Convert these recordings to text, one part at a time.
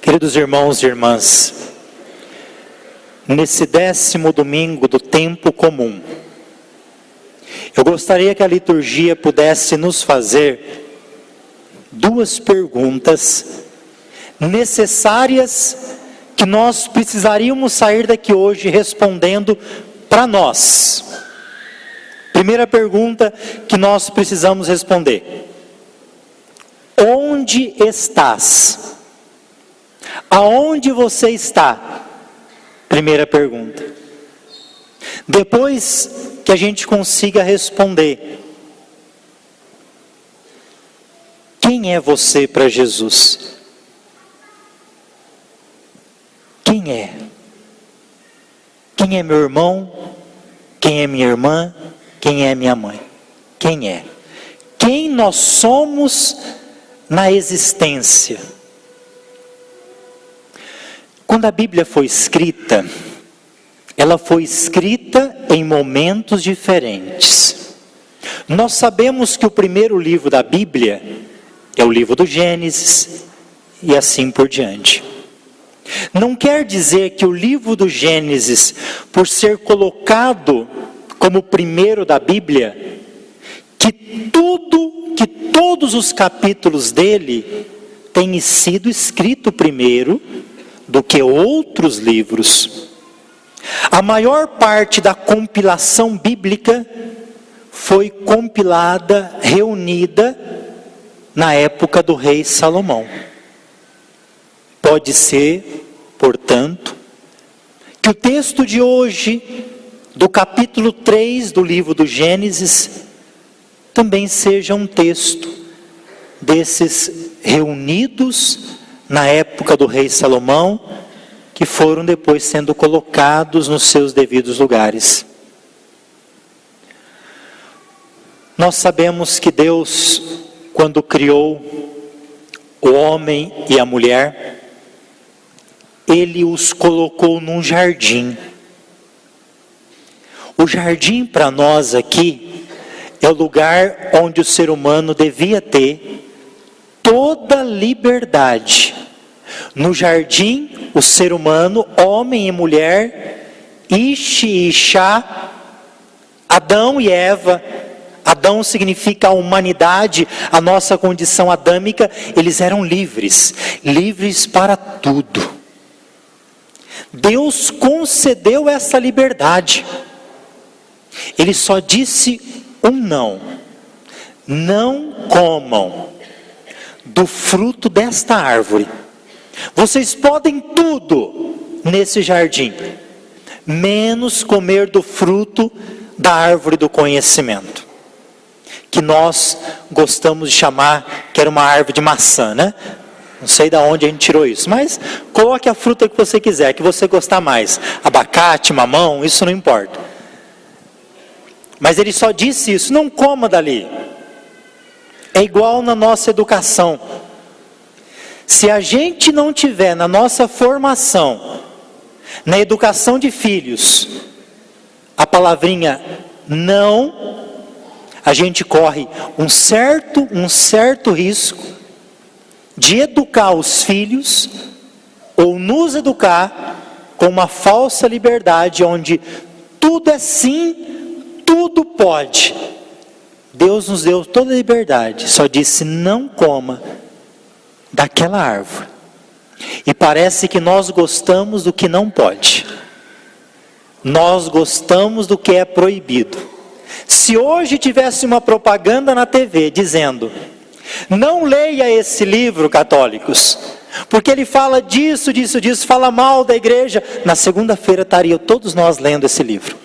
Queridos irmãos e irmãs, nesse 10º domingo do tempo comum, eu gostaria que a liturgia pudesse nos fazer duas perguntas necessárias que nós precisaríamos sair daqui hoje respondendo para nós. Primeira pergunta que nós precisamos responder: onde estás? Aonde você está? Primeira pergunta. Depois que a gente consiga responder, quem é você para Jesus? Quem é? Quem é meu irmão? Quem é minha irmã? Quem é minha mãe? Quem é? Quem nós somos na existência? Quando a Bíblia foi escrita, ela foi escrita em momentos diferentes. Nós sabemos que o primeiro livro da Bíblia é o livro do Gênesis e assim por diante. Não quer dizer que o livro do Gênesis, por ser colocado como o primeiro da Bíblia, que todos os capítulos dele tenham sido escritos primeiro do que outros livros. A maior parte da compilação bíblica foi compilada, reunida na época do rei Salomão. Pode ser, portanto, que o texto de hoje, do capítulo 3 do livro do Gênesis, também seja um texto desses reunidos na época do rei Salomão, que foram depois sendo colocados nos seus devidos lugares. Nós sabemos que Deus, quando criou o homem e a mulher, Ele os colocou num jardim. O jardim para nós aqui é o lugar onde o ser humano devia ter toda liberdade. No jardim, o ser humano, homem e mulher, Ish e Ishá, Adão e Eva. Adão significa a humanidade, a nossa condição adâmica. Eles eram livres, livres para tudo. Deus concedeu essa liberdade. Ele só disse um não: não comam do fruto desta árvore. Vocês podem tudo nesse jardim, menos comer do fruto da árvore do conhecimento, que nós gostamos de chamar que era uma árvore de maçã, né? Não sei de onde a gente tirou isso, mas coloque a fruta que você quiser, que você gostar mais. Abacate, mamão, isso não importa. Mas ele só disse isso: não coma dali. É igual na nossa educação. Se a gente não tiver na nossa formação, na educação de filhos, a palavrinha não, a gente corre um certo risco de educar os filhos, ou nos educar com uma falsa liberdade, onde tudo é sim, tudo pode. Deus nos deu toda a liberdade, só disse não coma daquela árvore. E parece que nós gostamos do que não pode. Nós gostamos do que é proibido. Se hoje tivesse uma propaganda na TV dizendo: não leia esse livro, católicos, porque ele fala disso, fala mal da igreja, na segunda-feira estaria todos nós lendo esse livro.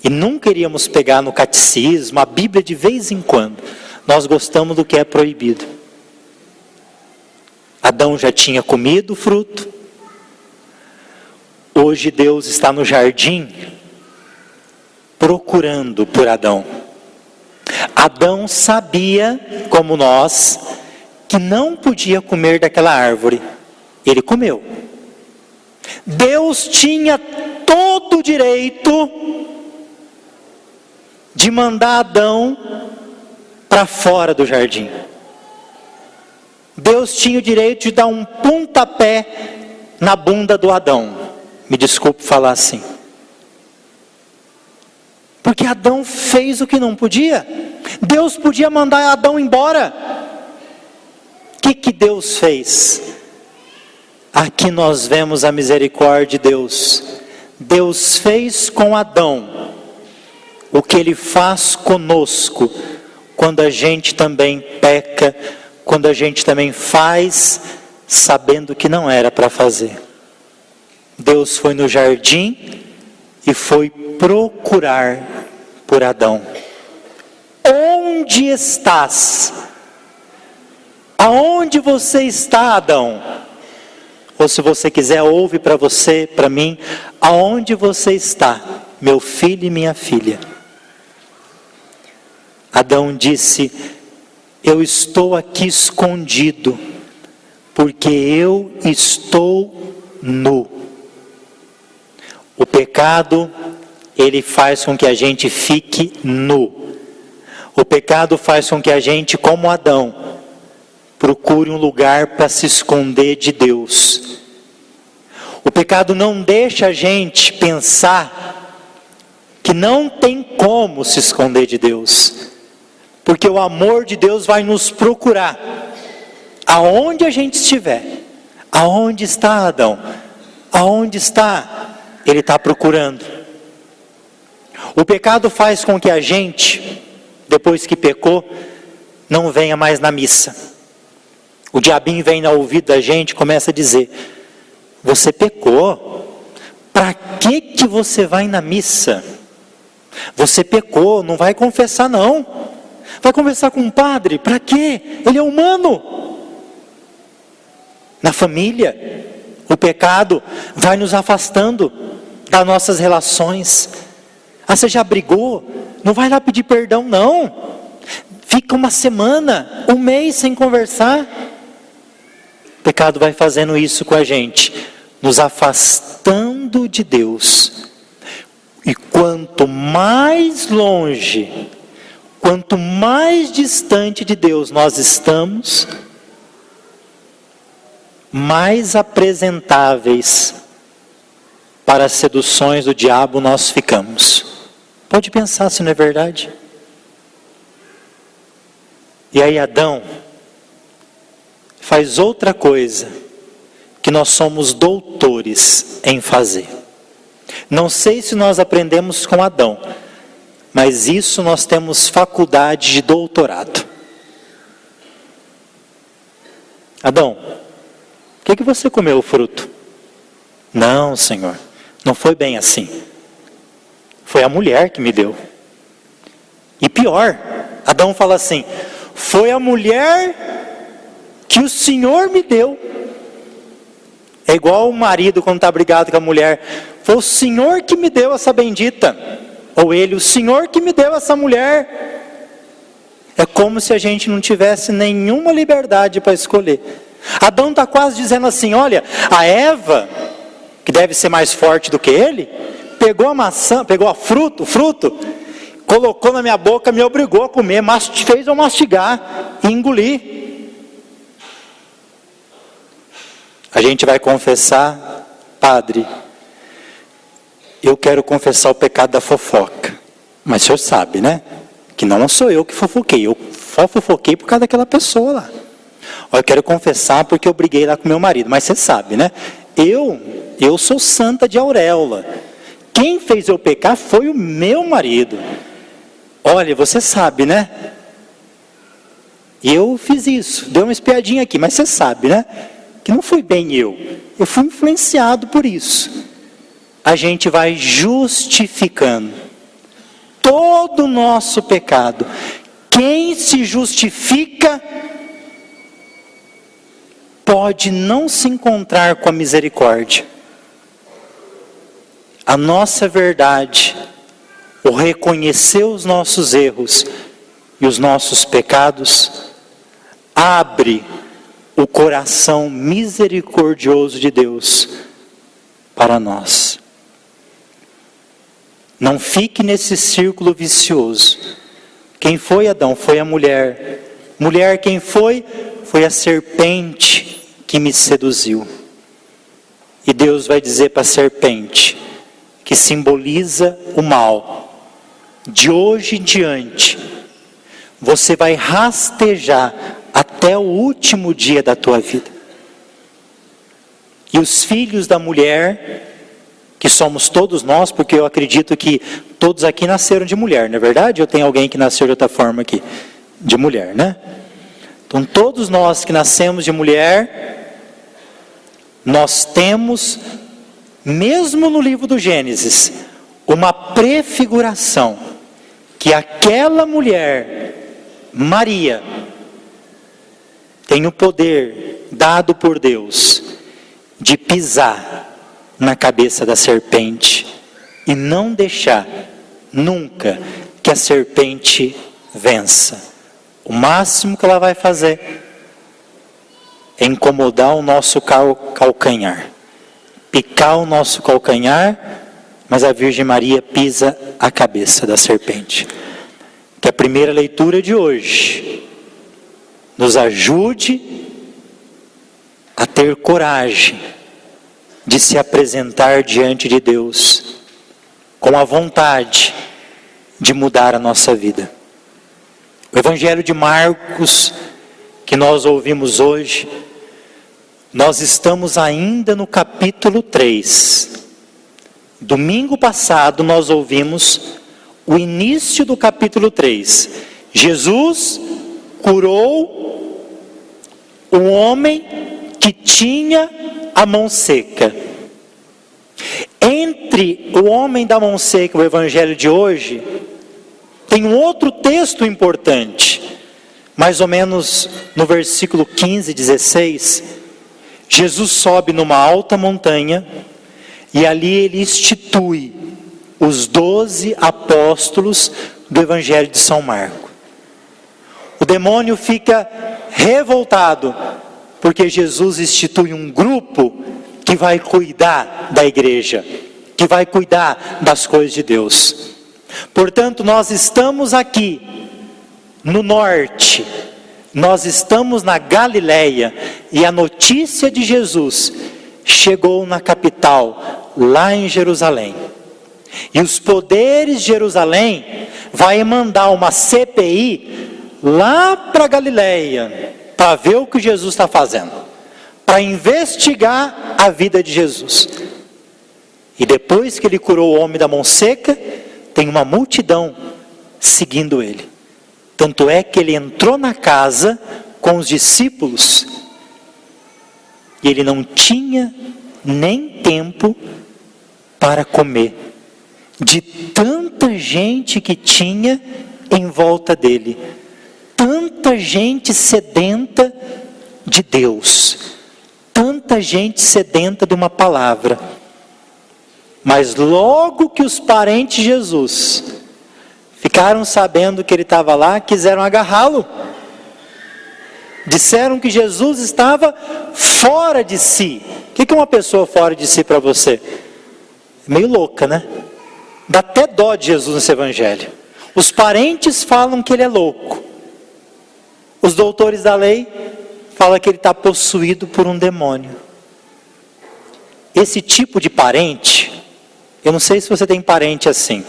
E nunca iríamos pegar no catecismo, a Bíblia de vez em quando. Nós gostamos do que é proibido. Adão já tinha comido o fruto. Hoje Deus está no jardim procurando por Adão. Adão sabia, como nós, que não podia comer daquela árvore. Ele comeu. Deus tinha todo o direito de mandar Adão para fora do jardim. Deus tinha o direito de dar um pontapé na bunda do Adão. Me desculpe falar assim. Porque Adão fez o que não podia. Deus podia mandar Adão embora. O que Deus fez? Aqui nós vemos a misericórdia de Deus. Deus fez com Adão o que Ele faz conosco, quando a gente também peca, quando a gente também faz, sabendo que não era para fazer. Deus foi no jardim e foi procurar por Adão. Onde estás? Aonde você está, Adão? Ou se você quiser, ouve para você, para mim. Aonde você está, meu filho e minha filha? Adão disse: eu estou aqui escondido, porque eu estou nu. O pecado, ele faz com que a gente fique nu. O pecado faz com que a gente, como Adão, procure um lugar para se esconder de Deus. O pecado não deixa a gente pensar que não tem como se esconder de Deus. Porque o amor de Deus vai nos procurar. Aonde a gente estiver. Aonde está Adão? Aonde está? Ele está procurando. O pecado faz com que a gente, depois que pecou, não venha mais na missa. O diabinho vem no ouvido da gente e começa a dizer: você pecou? Para que você vai na missa? Você pecou, não vai confessar não. Vai conversar com um padre, para quê? Ele é humano. Na família, o pecado vai nos afastando das nossas relações. Ah, você já brigou? Não vai lá pedir perdão não. Fica uma semana, um mês sem conversar. O pecado vai fazendo isso com a gente, nos afastando de Deus. E quanto mais longe, quanto mais distante de Deus nós estamos, mais apresentáveis para as seduções do diabo nós ficamos. Pode pensar se não é verdade? E aí Adão faz outra coisa que nós somos doutores em fazer. Não sei se nós aprendemos com Adão, mas isso nós temos faculdade de doutorado. Adão, por que você comeu o fruto? Não, Senhor, não foi bem assim. Foi a mulher que me deu. E pior, Adão fala assim: foi a mulher que o Senhor me deu. É igual o marido quando está brigado com a mulher: foi o Senhor que me deu essa bendita. Ou ele: o Senhor que me deu essa mulher. É como se a gente não tivesse nenhuma liberdade para escolher. Adão está quase dizendo assim: olha, a Eva, que deve ser mais forte do que ele, pegou a maçã, pegou o fruto, colocou na minha boca, me obrigou a comer, fez eu mastigar e engolir. A gente vai confessar: padre, eu quero confessar o pecado da fofoca. Mas o senhor sabe, né? Que não sou eu que fofoquei, eu só fofoquei por causa daquela pessoa lá. Eu quero confessar porque eu briguei lá com meu marido, mas você sabe, né? Eu sou santa de auréola. Quem fez eu pecar foi o meu marido. Olha, você sabe, né? Eu fiz isso, deu uma espiadinha aqui, mas você sabe, né? Que não fui bem eu fui influenciado por isso. A gente vai justificando todo o nosso pecado. Quem se justifica pode não se encontrar com a misericórdia. A nossa verdade, o reconhecer os nossos erros e os nossos pecados, abre o coração misericordioso de Deus para nós. Não fique nesse círculo vicioso. Quem foi Adão? Foi a mulher. Mulher, quem foi? foi a serpente que me seduziu. E Deus vai dizer para a serpente, que simboliza o mal: de hoje em diante, você vai rastejar até o último dia da tua vida. E os filhos da mulher, que somos todos nós, porque eu acredito que todos aqui nasceram de mulher, não é verdade? Ou tem alguém que nasceu de outra forma aqui? De mulher, né? Então todos nós que nascemos de mulher, nós temos, mesmo no livro do Gênesis, uma prefiguração, que aquela mulher, Maria, tem o poder dado por Deus de pisar na cabeça da serpente e não deixar nunca que a serpente vença. O máximo que ela vai fazer é incomodar o nosso calcanhar, picar o nosso calcanhar, mas a Virgem Maria pisa a cabeça da serpente. Que a primeira leitura de hoje nos ajude a ter coragem de se apresentar diante de Deus com a vontade de mudar a nossa vida. O Evangelho de Marcos, que nós ouvimos hoje, nós estamos ainda no capítulo 3. Domingo passado nós ouvimos o início do capítulo 3. Jesus curou um homem que tinha a mão seca. Entre o homem da mão seca e o evangelho de hoje, tem um outro texto importante. Mais ou menos no versículo 15, 16, Jesus sobe numa alta montanha e ali ele institui os 12 apóstolos do evangelho de São Marcos. O demônio fica revoltado, porque Jesus institui um grupo que vai cuidar da igreja, que vai cuidar das coisas de Deus. Portanto, nós estamos aqui no norte, nós estamos na Galileia, e a notícia de Jesus chegou na capital, lá em Jerusalém. E os poderes de Jerusalém vai mandar uma CPI lá para Galileia, para ver o que Jesus está fazendo, para investigar a vida de Jesus. E depois que ele curou o homem da mão seca, tem uma multidão seguindo ele. Tanto é que ele entrou na casa com os discípulos e ele não tinha nem tempo para comer, de tanta gente que tinha em volta dele, tanta gente sedenta de Deus, tanta gente sedenta de uma palavra. Mas logo que os parentes de Jesus ficaram sabendo que ele estava lá, quiseram agarrá-lo. Disseram que Jesus estava fora de si. O que é uma pessoa fora de si para você? Meio louca, né? Dá até dó de Jesus nesse evangelho. Os parentes falam que ele é louco. Os doutores da lei falam que ele está possuído por um demônio. Esse tipo de parente, eu não sei se você tem parente assim.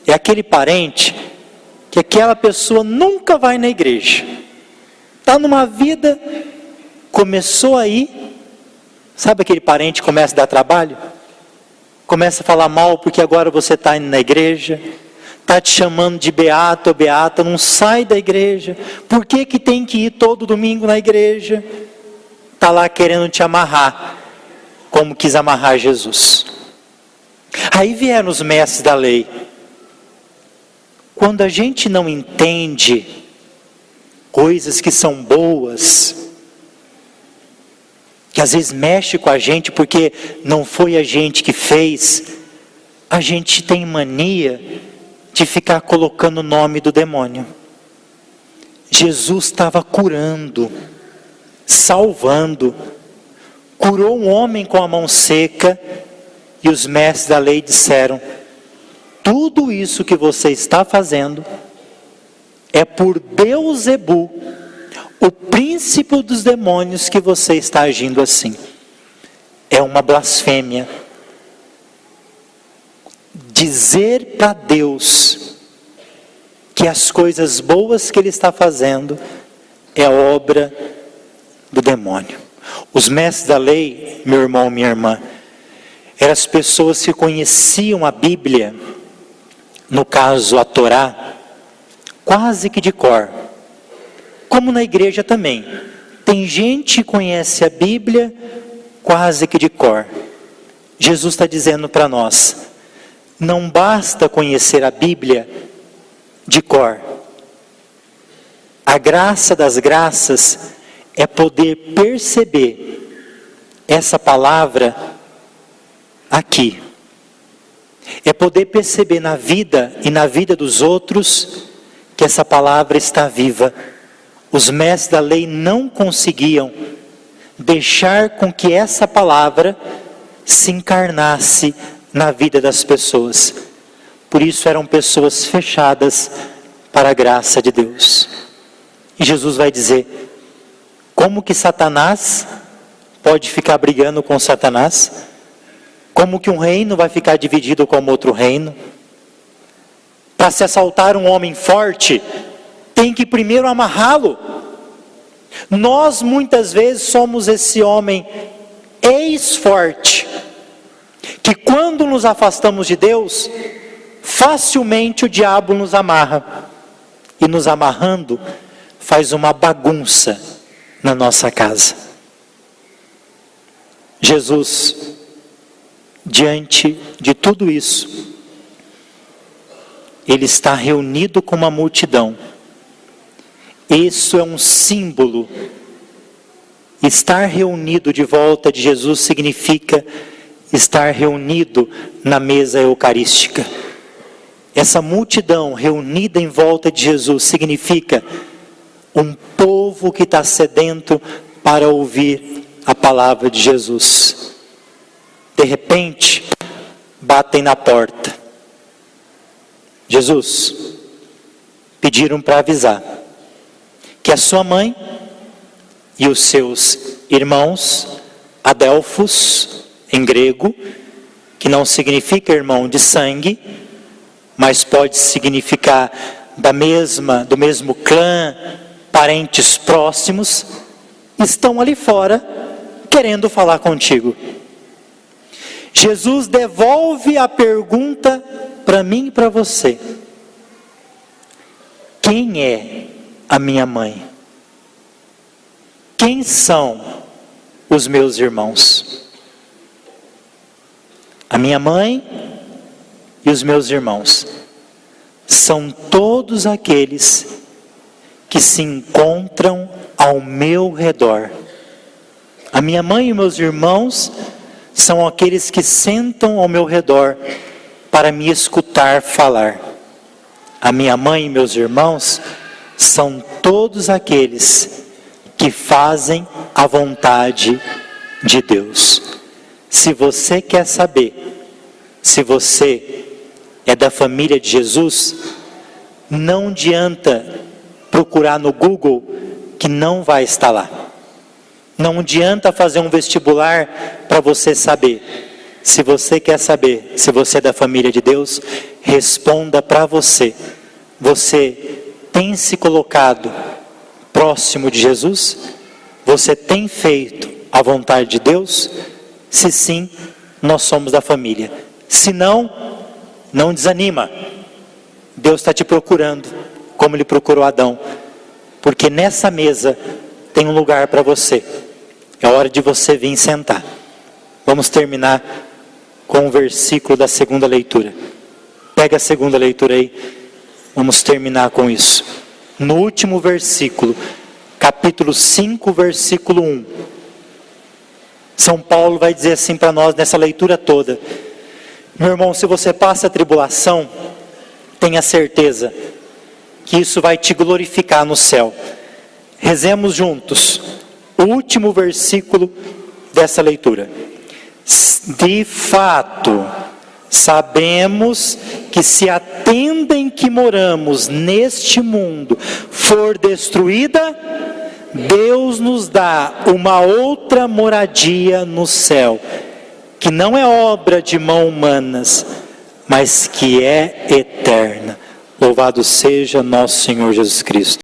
É aquele parente que aquela pessoa nunca vai na igreja. Está numa vida, começou aí, sabe aquele parente que começa a dar trabalho? Começa a falar mal porque agora você está indo na igreja, está te chamando de beato ou beata, não sai da igreja. Por que tem que ir todo domingo na igreja? Está lá querendo te amarrar, como quis amarrar Jesus. Aí vieram os mestres da lei. Quando a gente não entende coisas que são boas, que às vezes mexe com a gente porque não foi a gente que fez, a gente tem mania de ficar colocando o nome do demônio. Jesus estava curando, salvando, curou um homem com a mão seca, e os mestres da lei disseram: tudo isso que você está fazendo é por Beelzebu, o príncipe príncipe dos demônios que você está agindo assim. É uma blasfêmia. Dizer para Deus que as coisas boas que Ele está fazendo é obra do demônio. Os mestres da lei, meu irmão, minha irmã, eram as pessoas que conheciam a Bíblia, no caso a Torá, quase que de cor. Como na igreja também. Tem gente que conhece a Bíblia quase que de cor. Jesus está dizendo para nós, não basta conhecer a Bíblia de cor. A graça das graças é poder perceber essa palavra aqui. É poder perceber na vida e na vida dos outros que essa palavra está viva. Os mestres da lei não conseguiam deixar com que essa palavra se encarnasse na vida das pessoas. Por isso eram pessoas fechadas para a graça de Deus. E Jesus vai dizer, como que Satanás pode ficar brigando com Satanás? Como que um reino vai ficar dividido com outro reino? Para se assaltar um homem forte, tem que primeiro amarrá-lo. Nós muitas vezes somos esse homem ex-forte, que quando nos afastamos de Deus, facilmente o diabo nos amarra. E nos amarrando, faz uma bagunça na nossa casa. Jesus, diante de tudo isso, Ele está reunido com uma multidão. Isso é um símbolo. Estar reunido de volta de Jesus significa estar reunido na mesa eucarística. Essa multidão reunida em volta de Jesus significa um povo que está sedento para ouvir a palavra de Jesus. De repente, batem na porta. Jesus, pediram para avisar que a sua mãe e os seus irmãos, adelphos, em grego, que não significa irmão de sangue, mas pode significar do mesmo clã, parentes próximos, estão ali fora querendo falar contigo. Jesus devolve a pergunta para mim e para você. Quem é a minha mãe? Quem são os meus irmãos? A minha mãe e os meus irmãos são todos aqueles que se encontram ao meu redor. A minha mãe e meus irmãos são aqueles que sentam ao meu redor para me escutar falar. A minha mãe e meus irmãos são todos aqueles que fazem a vontade de Deus. Se você quer saber se você é da família de Jesus, não adianta procurar no Google que não vai estar lá. Não adianta fazer um vestibular para você saber. Se você quer saber se você é da família de Deus, responda para você. Você tem se colocado próximo de Jesus? Você tem feito a vontade de Deus? Se sim, nós somos da família. Se não, não desanima. Deus está te procurando, como Ele procurou Adão. Porque nessa mesa tem um lugar para você. É hora de você vir sentar. Vamos terminar com o versículo da segunda leitura. Pega a segunda leitura aí. Vamos terminar com isso. No último versículo, capítulo 5, versículo 1. São Paulo vai dizer assim para nós nessa leitura toda. Meu irmão, se você passa a tribulação, tenha certeza que isso vai te glorificar no céu. Rezemos juntos o último versículo dessa leitura. De fato, sabemos que se a tenda em que moramos neste mundo for destruída, Deus nos dá uma outra moradia no céu, que não é obra de mãos humanas, mas que é eterna. Louvado seja nosso Senhor Jesus Cristo.